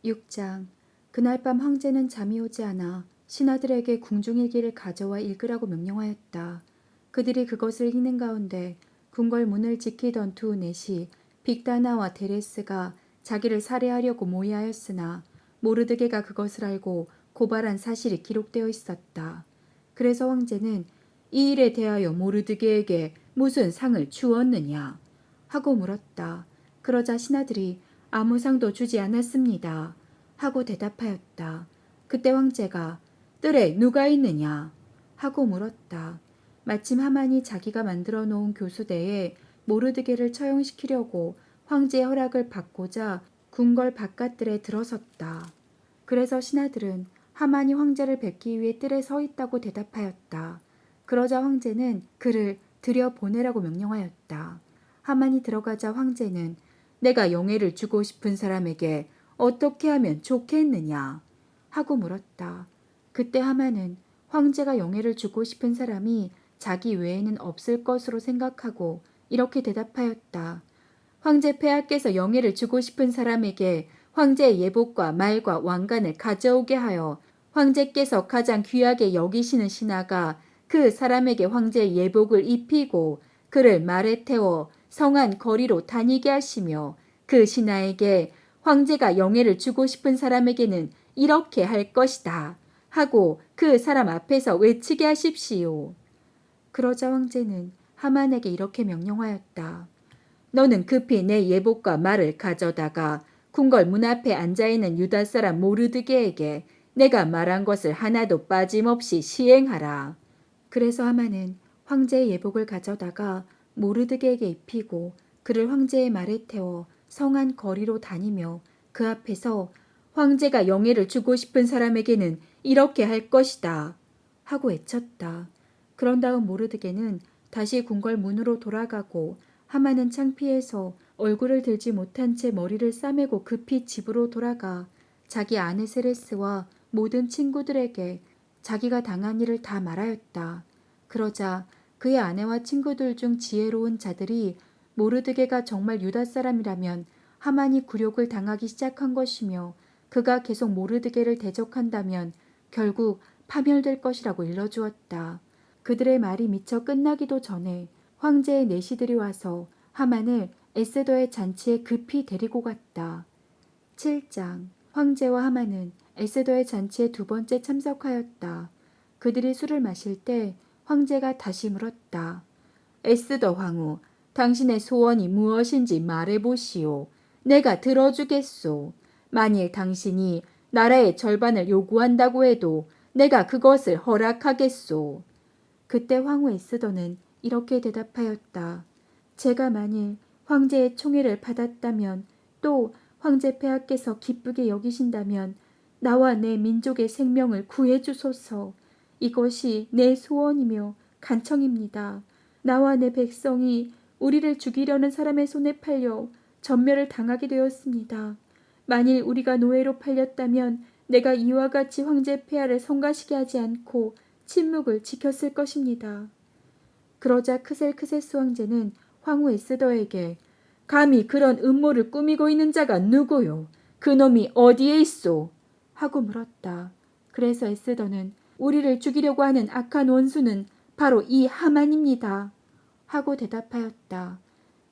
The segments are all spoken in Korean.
6장. 그날 밤 황제는 잠이 오지 않아 신하들에게 궁중일기를 가져와 읽으라고 명령하였다. 그들이 그것을 읽는 가운데 궁궐 문을 지키던 두 넷이 빅다나와 데레스가 자기를 살해하려고 모의하였으나 모르드게가 그것을 알고 고발한 사실이 기록되어 있었다. 그래서 황제는 이 일에 대하여 모르드게에게 무슨 상을 주었느냐 하고 물었다. 그러자 신하들이 아무 상도 주지 않았습니다 하고 대답하였다. 그때 황제가 뜰에 누가 있느냐 하고 물었다. 마침 하만이 자기가 만들어 놓은 교수대에 모르드게를 처형시키려고 황제의 허락을 받고자 궁궐 바깥들에 들어섰다. 그래서 신하들은 하만이 황제를 뵙기 위해 뜰에 서 있다고 대답하였다. 그러자 황제는 그를 들여보내라고 명령하였다. 하만이 들어가자 황제는 내가 영예를 주고 싶은 사람에게 어떻게 하면 좋겠느냐 하고 물었다. 그때 하만은 황제가 영예를 주고 싶은 사람이 자기 외에는 없을 것으로 생각하고 이렇게 대답하였다. 황제 폐하께서 영예를 주고 싶은 사람에게 황제의 예복과 말과 왕관을 가져오게 하여 황제께서 가장 귀하게 여기시는 신하가 그 사람에게 황제의 예복을 입히고 그를 말에 태워 성안 거리로 다니게 하시며 그 신하에게 황제가 영예를 주고 싶은 사람에게는 이렇게 할 것이다 하고 그 사람 앞에서 외치게 하십시오. 그러자 황제는 하만에게 이렇게 명령하였다. 너는 급히 내 예복과 말을 가져다가 궁궐 문 앞에 앉아있는 유다 사람 모르드게에게 내가 말한 것을 하나도 빠짐없이 시행하라. 그래서 하만은 황제의 예복을 가져다가 모르드게에게 입히고 그를 황제의 말에 태워 성안 거리로 다니며 그 앞에서 황제가 영예를 주고 싶은 사람에게는 이렇게 할 것이다 하고 외쳤다. 그런 다음 모르드게는 다시 궁궐 문으로 돌아가고 하만은 창피해서 얼굴을 들지 못한 채 머리를 싸매고 급히 집으로 돌아가 자기 아내 세레스와 모든 친구들에게 자기가 당한 일을 다 말하였다. 그러자 그의 아내와 친구들 중 지혜로운 자들이 모르드게가 정말 유다 사람이라면 하만이 굴욕을 당하기 시작한 것이며 그가 계속 모르드게를 대적한다면 결국 파멸될 것이라고 일러주었다. 그들의 말이 미처 끝나기도 전에 황제의 내시들이 와서 하만을 에스더의 잔치에 급히 데리고 갔다. 7장. 황제와 하만은 에스더의 잔치에 두 번째 참석하였다. 그들이 술을 마실 때 황제가 다시 물었다. 에스더 황후, 당신의 소원이 무엇인지 말해보시오. 내가 들어주겠소. 만일 당신이 나라의 절반을 요구한다고 해도 내가 그것을 허락하겠소. 그때 황후 에스더는 이렇게 대답하였다. 제가 만일 황제의 총애를 받았다면 또 황제 폐하께서 기쁘게 여기신다면 나와 내 민족의 생명을 구해주소서. 이것이 내 소원이며 간청입니다. 나와 내 백성이 우리를 죽이려는 사람의 손에 팔려 전멸을 당하게 되었습니다. 만일 우리가 노예로 팔렸다면 내가 이와 같이 황제 폐하를 성가시게 하지 않고 침묵을 지켰을 것입니다. 그러자 크셀크세스 황제는 황후 에스더에게 감히 그런 음모를 꾸미고 있는 자가 누구요? 그놈이 어디에 있소? 하고 물었다. 그래서 에스더는 우리를 죽이려고 하는 악한 원수는 바로 이 하만입니다. 하고 대답하였다.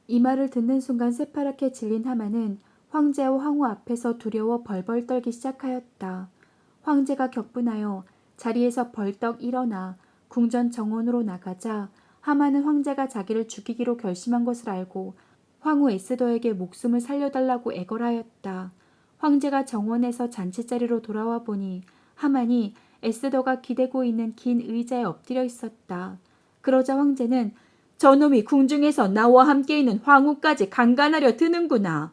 이 말을 듣는 순간 새파랗게 질린 하만은 황제와 황후 앞에서 두려워 벌벌 떨기 시작하였다. 황제가 격분하여 자리에서 벌떡 일어나 궁전 정원으로 나가자 하만은 황제가 자기를 죽이기로 결심한 것을 알고 황후 에스더에게 목숨을 살려달라고 애걸하였다. 황제가 정원에서 잔치자리로 돌아와 보니 하만이 에스더가 기대고 있는 긴 의자에 엎드려 있었다. 그러자 황제는 저놈이 궁중에서 나와 함께 있는 황후까지 강간하려 드는구나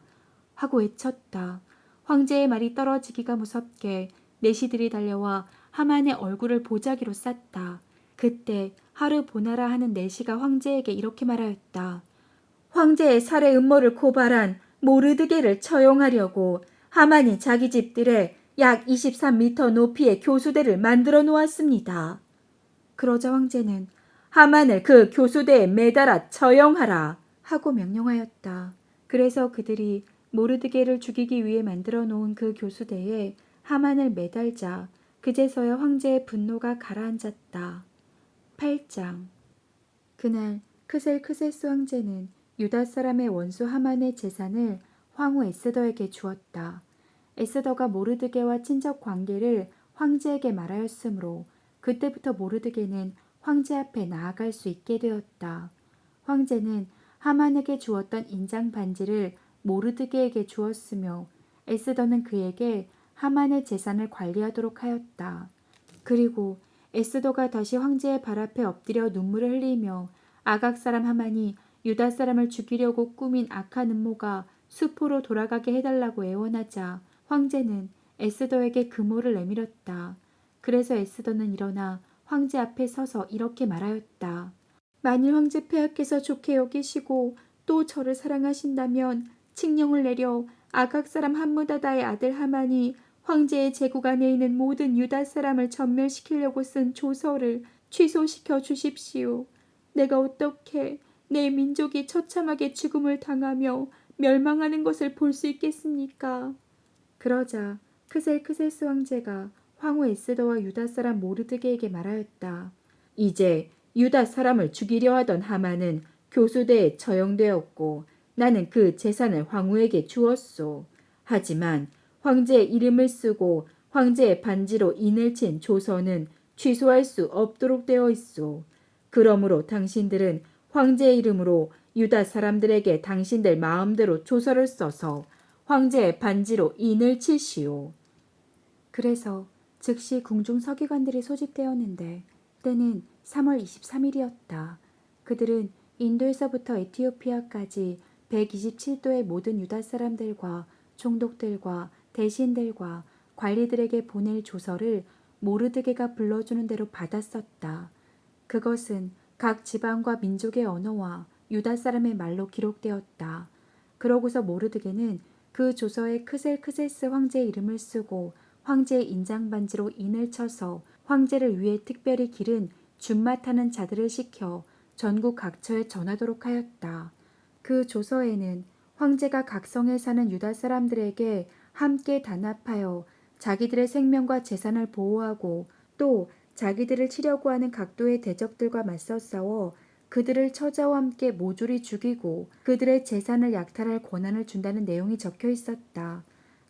하고 외쳤다. 황제의 말이 떨어지기가 무섭게 내시들이 달려와 하만의 얼굴을 보자기로 쌌다. 그때 하르보나라 하는 내시가 황제에게 이렇게 말하였다. 황제의 살해 음모를 고발한 모르드게를 처형하려고 하만이 자기 집들에 약 23m 높이의 교수대를 만들어 놓았습니다. 그러자 황제는 하만을 그 교수대에 매달아 처형하라 하고 명령하였다. 그래서 그들이 모르드게를 죽이기 위해 만들어 놓은 그 교수대에 하만을 매달자 그제서야 황제의 분노가 가라앉았다. 8장. 그날 크셀크세스 황제는 유다 사람의 원수 하만의 재산을 황후 에스더에게 주었다. 에스더가 모르드게와 친척 관계를 황제에게 말하였으므로 그때부터 모르드게는 황제 앞에 나아갈 수 있게 되었다. 황제는 하만에게 주었던 인장 반지를 모르드게에게 주었으며 에스더는 그에게 하만의 재산을 관리하도록 하였다. 그리고 에스더가 다시 황제의 발 앞에 엎드려 눈물을 흘리며 아각 사람 하만이 유다 사람을 죽이려고 꾸민 악한 음모가 수포로 돌아가게 해달라고 애원하자 황제는 에스더에게 금호를 내밀었다. 그래서 에스더는 일어나 황제 앞에 서서 이렇게 말하였다. 만일 황제 폐하께서 좋게 여기시고 또 저를 사랑하신다면 칙령을 내려 아각 사람 함무다다의 아들 하만이 황제의 제국 안에 있는 모든 유다 사람을 전멸시키려고 쓴 조서를 취소시켜 주십시오. 내가 어떻게 내 민족이 처참하게 죽음을 당하며 멸망하는 것을 볼 수 있겠습니까? 그러자 크셀크세스 황제가 황후 에스더와 유다 사람 모르드게에게 말하였다. 이제 유다 사람을 죽이려 하던 하만은 교수대에 처형되었고 나는 그 재산을 황후에게 주었소. 하지만 황제의 이름을 쓰고 황제의 반지로 인을 친 조서는 취소할 수 없도록 되어 있소. 그러므로 당신들은 황제의 이름으로 유다 사람들에게 당신들 마음대로 조서를 써서 황제의 반지로 인을 치시오. 그래서 즉시 궁중 서기관들이 소집되었는데 때는 3월 23일이었다. 그들은 인도에서부터 에티오피아까지 127도의 모든 유다 사람들과 총독들과 대신들과 관리들에게 보낼 조서를 모르드게가 불러주는 대로 받았었다. 그것은 각 지방과 민족의 언어와 유다 사람의 말로 기록되었다. 그러고서 모르드게는 그 조서에 크셀크세스 황제의 이름을 쓰고 황제의 인장 반지로 인을 쳐서 황제를 위해 특별히 기른 준마 타는 자들을 시켜 전국 각처에 전하도록 하였다. 그 조서에는 황제가 각성에 사는 유다 사람들에게 함께 단합하여 자기들의 생명과 재산을 보호하고 또 자기들을 치려고 하는 각도의 대적들과 맞서 싸워 그들을 처자와 함께 모조리 죽이고 그들의 재산을 약탈할 권한을 준다는 내용이 적혀 있었다.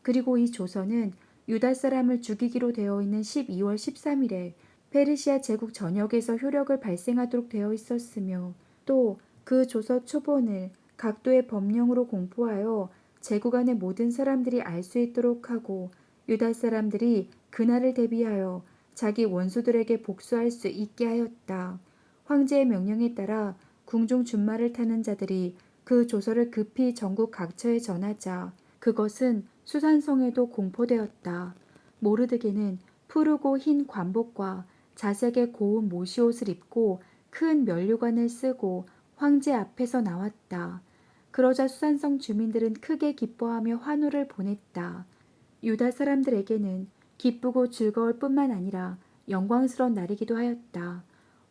그리고 이 조서는 유다 사람을 죽이기로 되어 있는 12월 13일에 페르시아 제국 전역에서 효력을 발생하도록 되어 있었으며 또 그 조서 초본을 각도의 법령으로 공포하여 제국 안의 모든 사람들이 알 수 있도록 하고 유다 사람들이 그날을 대비하여 자기 원수들에게 복수할 수 있게 하였다. 황제의 명령에 따라 궁중 준마를 타는 자들이 그 조서를 급히 전국 각처에 전하자 그것은 수산성에도 공포되었다. 모르드게는 푸르고 흰 관복과 자색의 고운 모시옷을 입고 큰 면류관을 쓰고 황제 앞에서 나왔다. 그러자 수산성 주민들은 크게 기뻐하며 환호를 보냈다. 유다 사람들에게는 기쁘고 즐거울 뿐만 아니라 영광스러운 날이기도 하였다.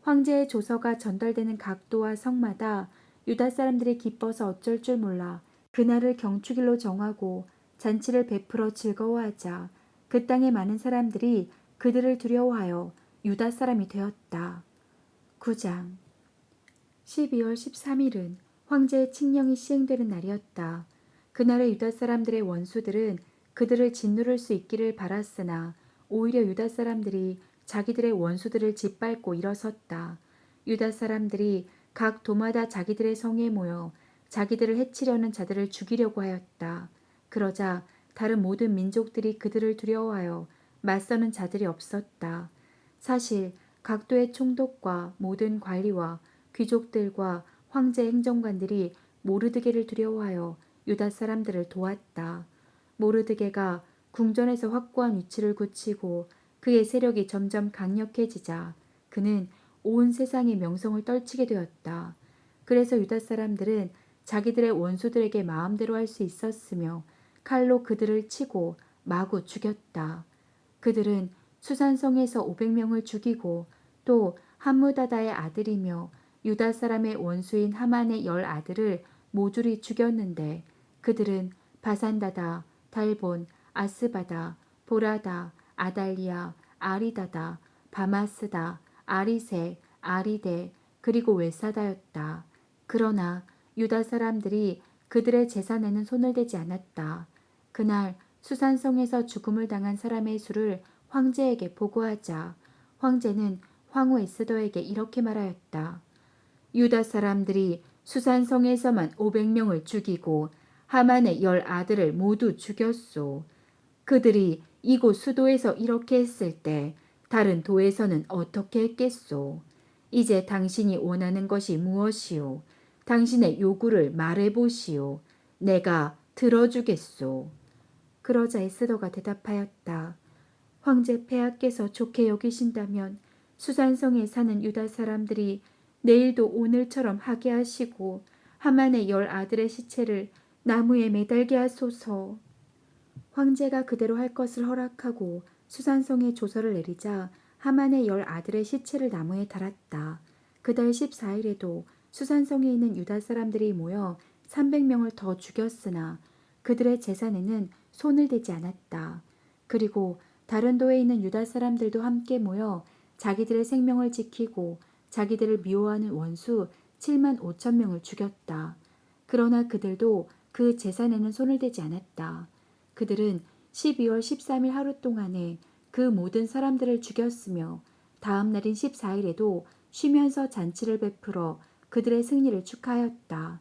황제의 조서가 전달되는 각도와 성마다 유다 사람들이 기뻐서 어쩔 줄 몰라 그날을 경축일로 정하고 잔치를 베풀어 즐거워하자 그 땅의 많은 사람들이 그들을 두려워하여 유다 사람이 되었다. 9장. 12월 13일은 황제의 칙령이 시행되는 날이었다. 그날의 유다 사람들의 원수들은 그들을 짓누를 수 있기를 바랐으나 오히려 유다 사람들이 자기들의 원수들을 짓밟고 일어섰다. 유다 사람들이 각 도마다 자기들의 성에 모여 자기들을 해치려는 자들을 죽이려고 하였다. 그러자 다른 모든 민족들이 그들을 두려워하여 맞서는 자들이 없었다. 사실 각도의 총독과 모든 관리와 귀족들과 황제 행정관들이 모르드게를 두려워하여 유다 사람들을 도왔다. 모르드게가 궁전에서 확고한 위치를 굳히고 그의 세력이 점점 강력해지자 그는 온 세상의 명성을 떨치게 되었다. 그래서 유다 사람들은 자기들의 원수들에게 마음대로 할 수 있었으며 칼로 그들을 치고 마구 죽였다. 그들은 수산성에서 500명을 죽이고 또 함무다다의 아들이며 유다 사람의 원수인 하만의 10 아들을 모조리 죽였는데 그들은 바산다다, 달본, 아스바다, 보라다, 아달리아, 아리다다, 바마스다, 아리세, 아리데, 그리고 웨사다였다. 그러나 유다 사람들이 그들의 재산에는 손을 대지 않았다. 그날 수산성에서 죽음을 당한 사람의 수를 황제에게 보고하자 황제는 황후 에스더에게 이렇게 말하였다. 유다 사람들이 수산성에서만 500명을 죽이고 하만의 10 아들을 모두 죽였소. 그들이 이곳 수도에서 이렇게 했을 때 다른 도에서는 어떻게 했겠소? 이제 당신이 원하는 것이 무엇이오? 당신의 요구를 말해보시오. 내가 들어주겠소. 그러자 에스더가 대답하였다. 황제 폐하께서 좋게 여기신다면 수산성에 사는 유다 사람들이 내일도 오늘처럼 하게 하시고 하만의 10 아들의 시체를 나무에 매달게 하소서. 황제가 그대로 할 것을 허락하고 수산성에 조서를 내리자 하만의 10 아들의 시체를 나무에 달았다. 그달 14일에도 수산성에 있는 유다 사람들이 모여 300명을 더 죽였으나 그들의 재산에는 손을 대지 않았다. 그리고 다른 도에 있는 유다 사람들도 함께 모여 자기들의 생명을 지키고 자기들을 미워하는 원수 7만 5천 명을 죽였다. 그러나 그들도 그 재산에는 손을 대지 않았다. 그들은 12월 13일 하루 동안에 그 모든 사람들을 죽였으며 다음 날인 14일에도 쉬면서 잔치를 베풀어 그들의 승리를 축하하였다.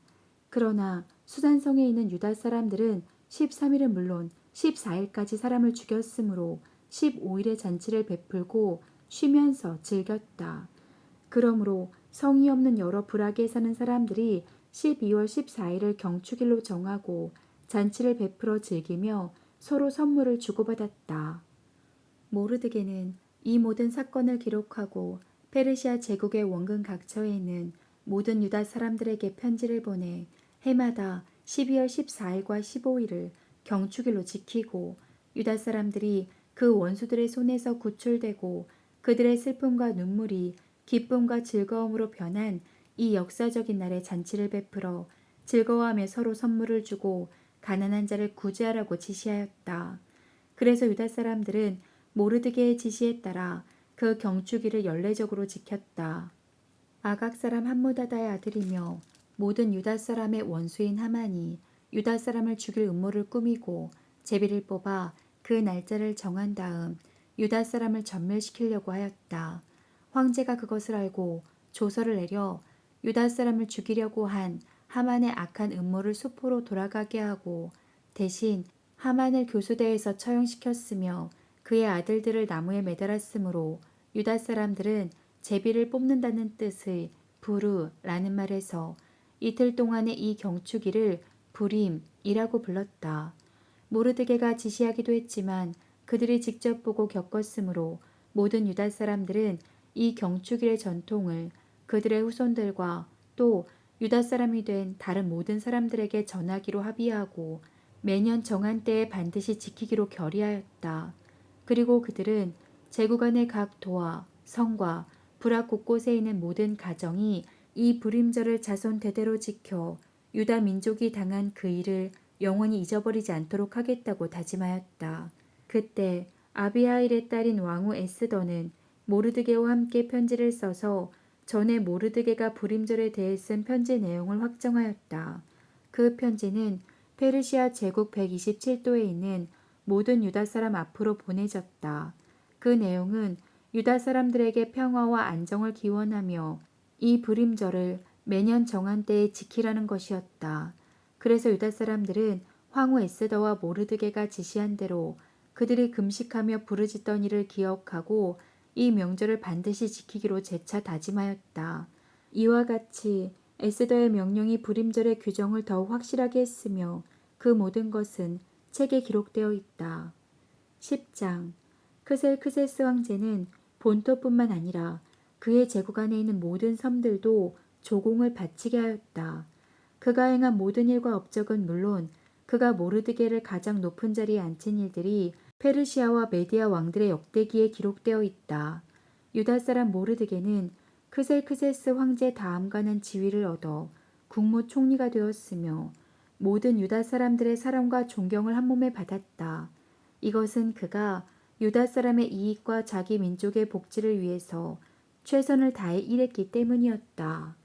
그러나 수산성에 있는 유다 사람들은 13일은 물론 14일까지 사람을 죽였으므로 15일에 잔치를 베풀고 쉬면서 즐겼다. 그러므로 성이 없는 여러 부락에 사는 사람들이 12월 14일을 경축일로 정하고 잔치를 베풀어 즐기며 서로 선물을 주고받았다. 모르드게는 이 모든 사건을 기록하고 페르시아 제국의 원근 각처에 있는 모든 유다 사람들에게 편지를 보내 해마다 12월 14일과 15일을 경축일로 지키고 유다 사람들이 그 원수들의 손에서 구출되고 그들의 슬픔과 눈물이 기쁨과 즐거움으로 변한 이 역사적인 날에 잔치를 베풀어 즐거워하며 서로 선물을 주고 가난한 자를 구제하라고 지시하였다. 그래서 유다 사람들은 모르드게의 지시에 따라 그 경축일을 연례적으로 지켰다. 아각 사람 함무다다의 아들이며 모든 유다 사람의 원수인 하만이 유다 사람을 죽일 음모를 꾸미고 제비를 뽑아 그 날짜를 정한 다음 유다 사람을 전멸시키려고 하였다. 황제가 그것을 알고 조서를 내려 유다 사람을 죽이려고 한 하만의 악한 음모를 수포로 돌아가게 하고 대신 하만을 교수대에서 처형시켰으며 그의 아들들을 나무에 매달았으므로 유다 사람들은 제비를 뽑는다는 뜻의 부르라는 말에서 이틀 동안의 이 경축일을 부림이라고 불렀다. 모르드게가 지시하기도 했지만 그들이 직접 보고 겪었으므로 모든 유다 사람들은 이 경축일의 전통을 그들의 후손들과 또 유다 사람이 된 다른 모든 사람들에게 전하기로 합의하고 매년 정한 때에 반드시 지키기로 결의하였다. 그리고 그들은 제국 안의 각 도와 성과 부락 곳곳에 있는 모든 가정이 이 불임절을 자손 대대로 지켜 유다 민족이 당한 그 일을 영원히 잊어버리지 않도록 하겠다고 다짐하였다. 그때 아비하일의 딸인 왕후 에스더는 모르드게와 함께 편지를 써서 전에 모르드게가 불임절에 대해 쓴 편지 내용을 확정하였다. 그 편지는 페르시아 제국 127도에 있는 모든 유다 사람 앞으로 보내졌다. 그 내용은 유다 사람들에게 평화와 안정을 기원하며 이 불임절을 매년 정한 때에 지키라는 것이었다. 그래서 유다 사람들은 황후 에스더와 모르드게가 지시한 대로 그들이 금식하며 부르짖던 일을 기억하고 이 명절을 반드시 지키기로 재차 다짐하였다. 이와 같이 에스더의 명령이 불임절의 규정을 더욱 확실하게 했으며 그 모든 것은 책에 기록되어 있다. 10장 크셀크세스 황제는 본토뿐만 아니라 그의 제국 안에 있는 모든 섬들도 조공을 바치게 하였다. 그가 행한 모든 일과 업적은 물론 그가 모르드게를 가장 높은 자리에 앉힌 일들이 페르시아와 메디아 왕들의 역대기에 기록되어 있다. 유다 사람 모르드게는 크셀크세스 황제 다음가는 지위를 얻어 국무총리가 되었으며 모든 유다 사람들의 사랑과 존경을 한 몸에 받았다. 이것은 그가 유다 사람의 이익과 자기 민족의 복지를 위해서 최선을 다해 일했기 때문이었다.